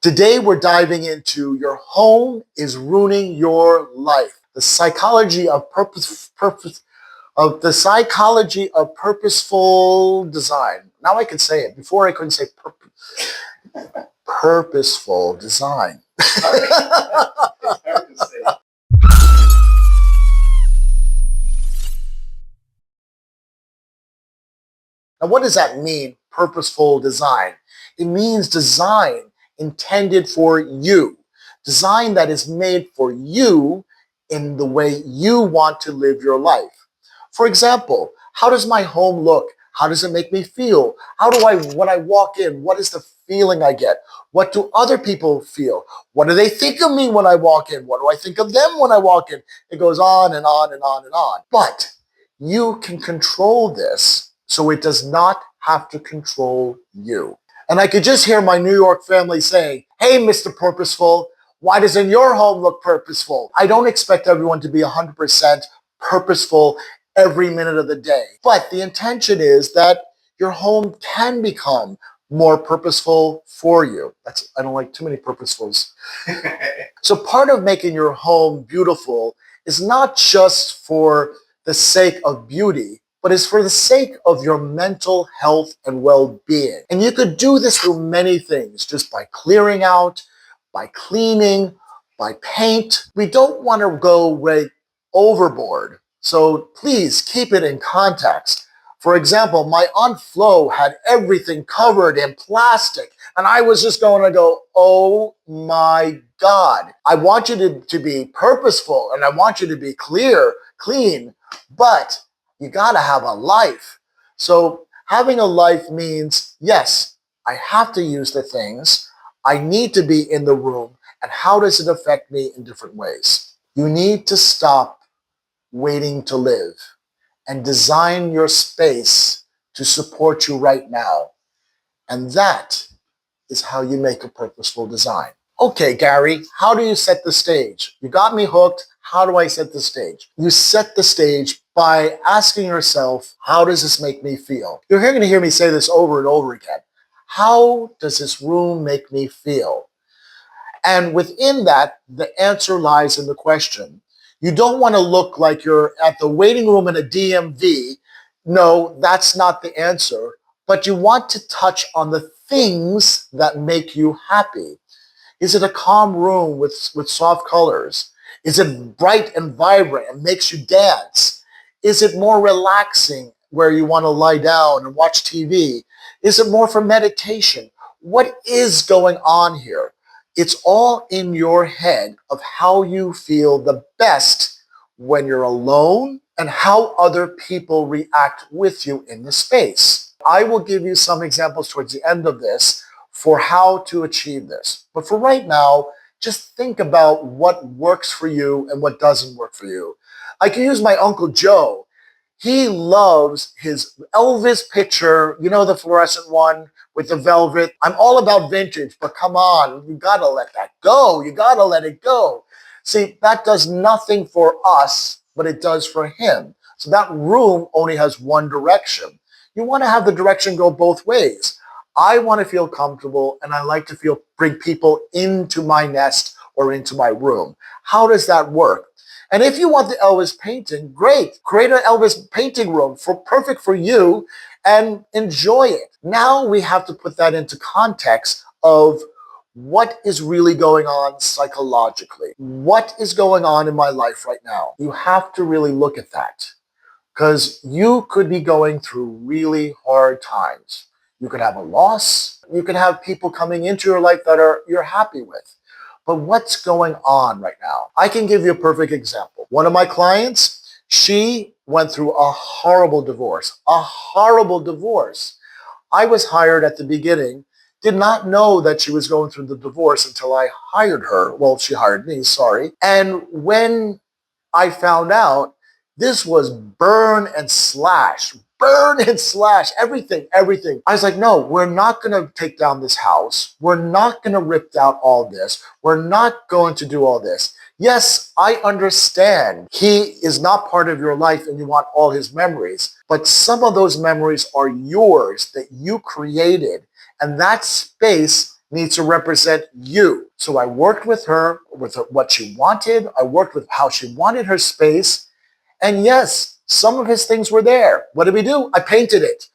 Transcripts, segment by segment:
Today we're diving into your home is ruining your life. The psychology of the psychology of purposeful design. Now I can say it. Before I couldn't say purposeful design. It's hard to say. Now what does that mean, purposeful design? It means design intended for you. Design that is made for you in the way you want to live your life. For example, how does my home look? How does it make me feel? When I walk in, what is the feeling I get? What do other people feel? What do they think of me when I walk in? What do I think of them when I walk in? It goes on and on and on and on. But you can control this so it does not have to control you. And I could just hear my New York family saying, hey, Mr. Purposeful, why doesn't your home look purposeful? I don't expect everyone to be 100% purposeful every minute of the day. But the intention is that your home can become more purposeful for you. I don't like too many purposefuls. So part of making your home beautiful is not just for the sake of beauty, but is for the sake of your mental health and well-being. And you could do this through many things, just by clearing out, by cleaning, by paint. We don't want to go right overboard. So please keep it in context. For example, my Aunt Flo had everything covered in plastic, and I was just going to go, oh my God. I want you to be purposeful, and I want you to be clean, but you got to have a life. So having a life means, yes, I have to use the things. I need to be in the room. And how does it affect me in different ways? You need to stop waiting to live and design your space to support you right now. And that is how you make a purposeful design. Okay, Gary, how do you set the stage? You got me hooked. How do I set the stage? You set the stage by asking yourself, how does this make me feel? You're going to hear me say this over and over again. How does this room make me feel? And within that, the answer lies in the question. You don't want to look like you're at the waiting room in a DMV. No, that's not the answer. But you want to touch on the things that make you happy. Is it a calm room with soft colors? Is it bright and vibrant and makes you dance? Is it more relaxing where you want to lie down and watch TV? Is it more for meditation? What is going on here? It's all in your head of how you feel the best when you're alone and how other people react with you in the space. I will give you some examples towards the end of this for how to achieve this. But for right now, just think about what works for you and what doesn't work for you. I can use my Uncle Joe. He loves his Elvis picture, you know, the fluorescent one with the velvet. I'm all about vintage, but come on, you gotta let that go. You gotta let it go. See, that does nothing for us, but it does for him. So that room only has one direction. You want to have the direction go both ways. I want to feel comfortable, and I like to bring people into my nest or into my room. How does that work? And if you want the Elvis painting, great. Create an Elvis painting room perfect for you and enjoy it. Now we have to put that into context of what is really going on psychologically. What is going on in my life right now? You have to really look at that because you could be going through really hard times. You could have a loss. You could have people coming into your life that you're happy with. But what's going on right now? I can give you a perfect example. One of my clients, she went through a horrible divorce. A horrible divorce. I was hired at the beginning, did not know that she was going through the divorce until I hired her. Well, she hired me, sorry. And when I found out, this was burn and slash, everything. I was like, no, we're not going to take down this house. We're not going to rip out all this. We're not going to do all this. Yes, I understand he is not part of your life and you want all his memories, but some of those memories are yours that you created. And that space needs to represent you. So I worked with her with what she wanted. I worked with how she wanted her space. And yes, some of his things were there. What did we do? I painted it.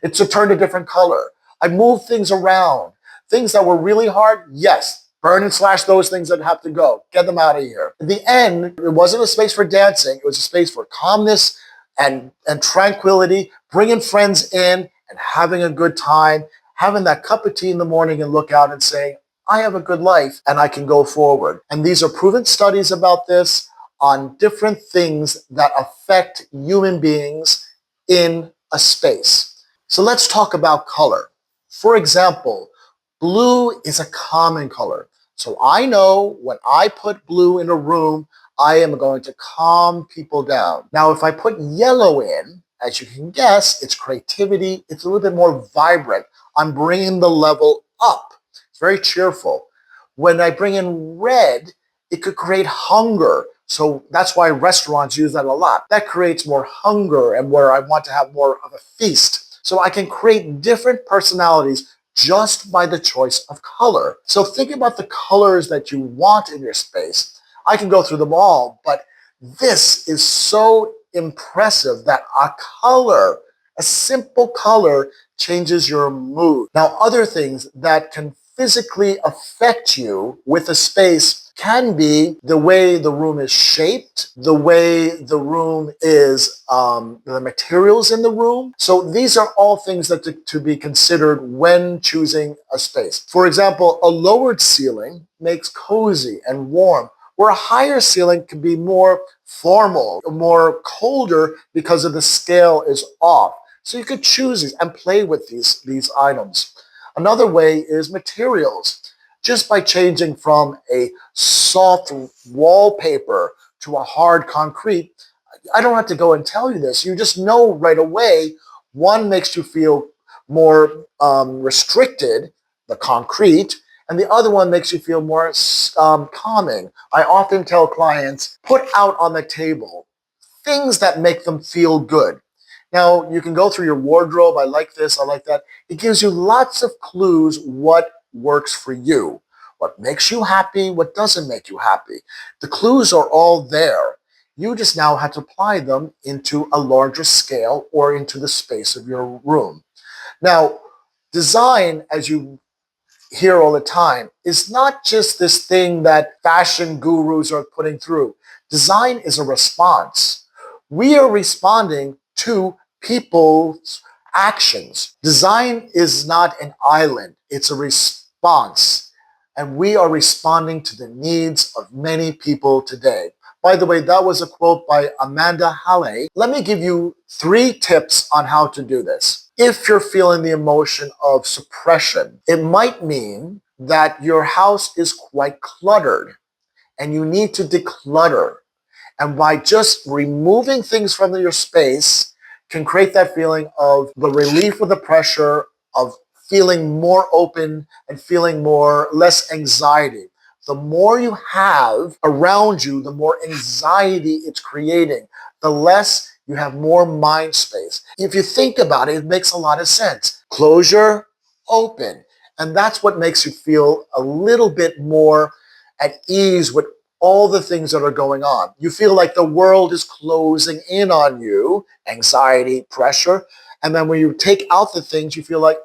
It turned a different color. I moved things around. Things that were really hard, yes, burn and slash those things that have to go. Get them out of here. In the end, it wasn't a space for dancing. It was a space for calmness and tranquility, bringing friends in and having a good time, having that cup of tea in the morning and look out and say, I have a good life and I can go forward. And these are proven studies about this on different things that affect human beings in a space. So let's talk about color. For example, blue is a common color. So I know when I put blue in a room, I am going to calm people down. Now, if I put yellow in, as you can guess, it's creativity. It's a little bit more vibrant. I'm bringing the level up. It's very cheerful. When I bring in red, it could create hunger. So that's why restaurants use that a lot. That creates more hunger and where I want to have more of a feast. So I can create different personalities just by the choice of color. So think about the colors that you want in your space. I can go through them all, but this is so impressive that a color, a simple color, changes your mood. Now, other things that can physically affect you with a space can be the way the room is shaped, the way the room is, the materials in the room. So these are all things that to be considered when choosing a space. For example, a lowered ceiling makes cozy and warm, where a higher ceiling can be more formal, more colder because of the scale is off. So you could choose these and play with these items. Another way is materials. Just by changing from a soft wallpaper to a hard concrete, I don't have to go and tell you this. You just know right away, one makes you feel more restricted, the concrete, and the other one makes you feel more calming. I often tell clients, put out on the table things that make them feel good. Now, you can go through your wardrobe. I like this, I like that. It gives you lots of clues what works for you, what makes you happy, what doesn't make you happy. The clues are all there. You just now have to apply them into a larger scale or into the space of your room. Now, design, as you hear all the time, is not just this thing that fashion gurus are putting through. Design is a response. We are responding to people's actions. Design is not an island, it's a response. And we are responding to the needs of many people today. By the way, that was a quote by Amanda Halley. Let me give you 3 tips on how to do this. If you're feeling the emotion of suppression, it might mean that your house is quite cluttered and you need to declutter. And by just removing things from your space can create that feeling of the relief of the pressure of feeling more open and feeling less anxiety. The more you have around you, the more anxiety it's creating, the less you have more mind space. If you think about it, it makes a lot of sense. Closure, open. And that's what makes you feel a little bit more at ease with all the things that are going on. You feel like the world is closing in on you, anxiety, pressure. And then when you take out the things, you feel like,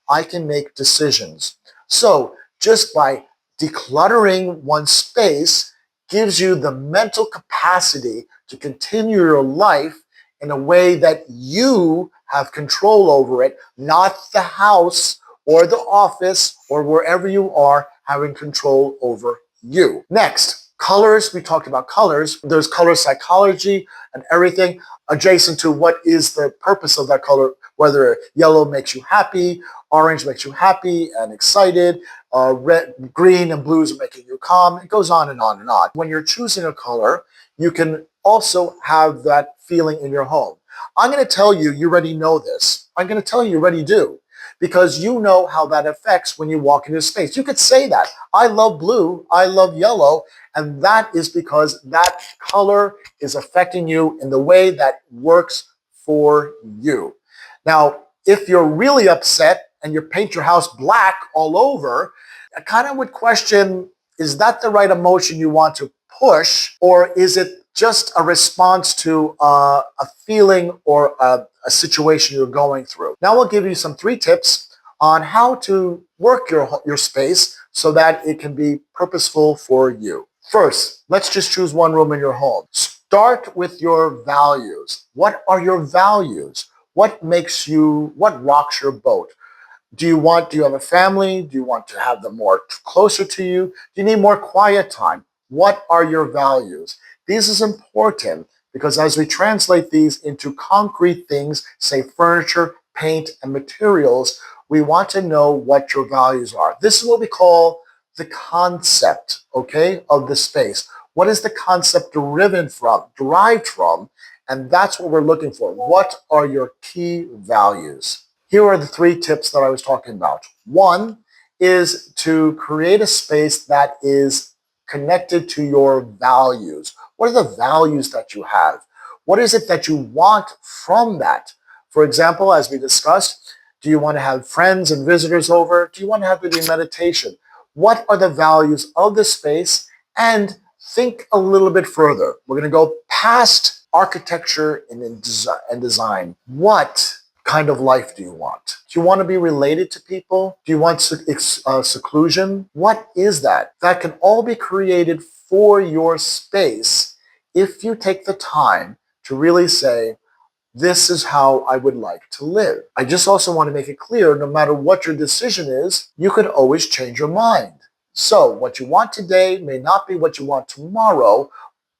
I can make decisions. So just by decluttering one space gives you the mental capacity to continue your life in a way that you have control over it, not the house or the office or wherever you are having control over you. Next, colors. We talked about colors. There's color psychology and everything adjacent to what is the purpose of that color, whether yellow makes you happy, orange makes you happy and excited, red, green, and blues are making you calm. It goes on and on and on. When you're choosing a color, you can also have that feeling in your home. I'm going to tell you, you already know this. I'm going to tell you already do, because you know how that affects when you walk into space. You could say that. I love blue, I love yellow, and that is because that color is affecting you in the way that works for you. Now, if you're really upset and you paint your house black all over, I kind of would question, is that the right emotion you want to push, or is it just a response to a feeling or a situation you're going through? Now I'll give you some 3 tips on how to work your space so that it can be purposeful for you. First, let's just choose one room in your home. Start with your values. What are your values? What rocks your boat? Do you have a family? Do you want to have them more closer to you? Do you need more quiet time? What are your values? This is important because as we translate these into concrete things, say furniture, paint, and materials, we want to know what your values are. This is what we call the concept, okay, of the space. What is the concept derived from? And that's what we're looking for. What are your key values? Here are the 3 tips that I was talking about. 1 is to create a space that is connected to your values. What are the values that you have? What is it that you want from that? For example, as we discussed, do you want to have friends and visitors over? Do you want to have it in meditation? What are the values of the space? And think a little bit further. We're going to go past architecture and design. What kind of life do you want? Do you want to be related to people? Do you want seclusion? What is that? That can all be created for your space if you take the time to really say, this is how I would like to live. I just also want to make it clear, no matter what your decision is, you could always change your mind. So what you want today may not be what you want tomorrow,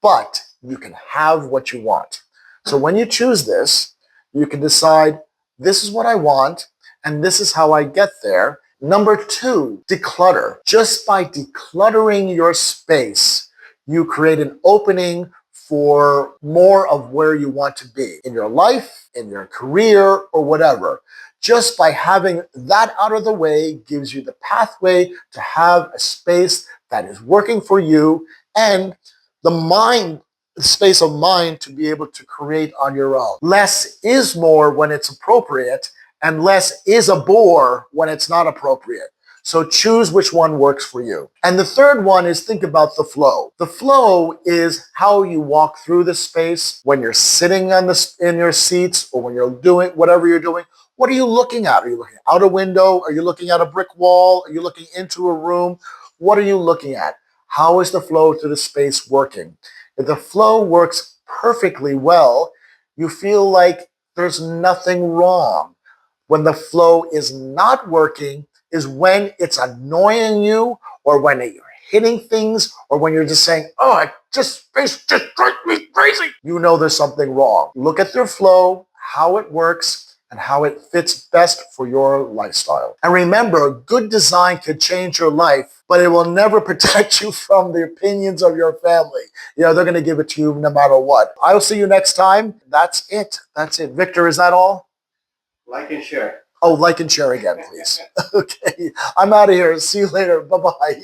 but you can have what you want. So when you choose this, you can decide, this is what I want, and this is how I get there. Number 2, declutter. Just by decluttering your space, you create an opening for more of where you want to be in your life, in your career, or whatever. Just by having that out of the way gives you the pathway to have a space that is working for you and the space of mind to be able to create on your own. Less is more when it's appropriate, and less is a bore when it's not appropriate. So choose which one works for you. And the third one is think about the flow. The flow is how you walk through the space when you're sitting in your seats or when you're doing whatever you're doing. What are you looking at? Are you looking out a window? Are you looking at a brick wall? Are you looking into a room? What are you looking at? How is the flow through the space working? If the flow works perfectly well, you feel like there's nothing wrong. When the flow is not working is when it's annoying you, or when you're hitting things, or when you're just saying, oh, space just drives me crazy. You know there's something wrong. Look at their flow, how it works, and how it fits best for your lifestyle. And remember, good design could change your life, but it will never protect you from the opinions of your family. They're going to give it to you no matter what. I'll see you next time. That's it. Victor, is that all? Like and share. Oh, like and share again, please. Okay. I'm out of here. See you later. Bye-bye.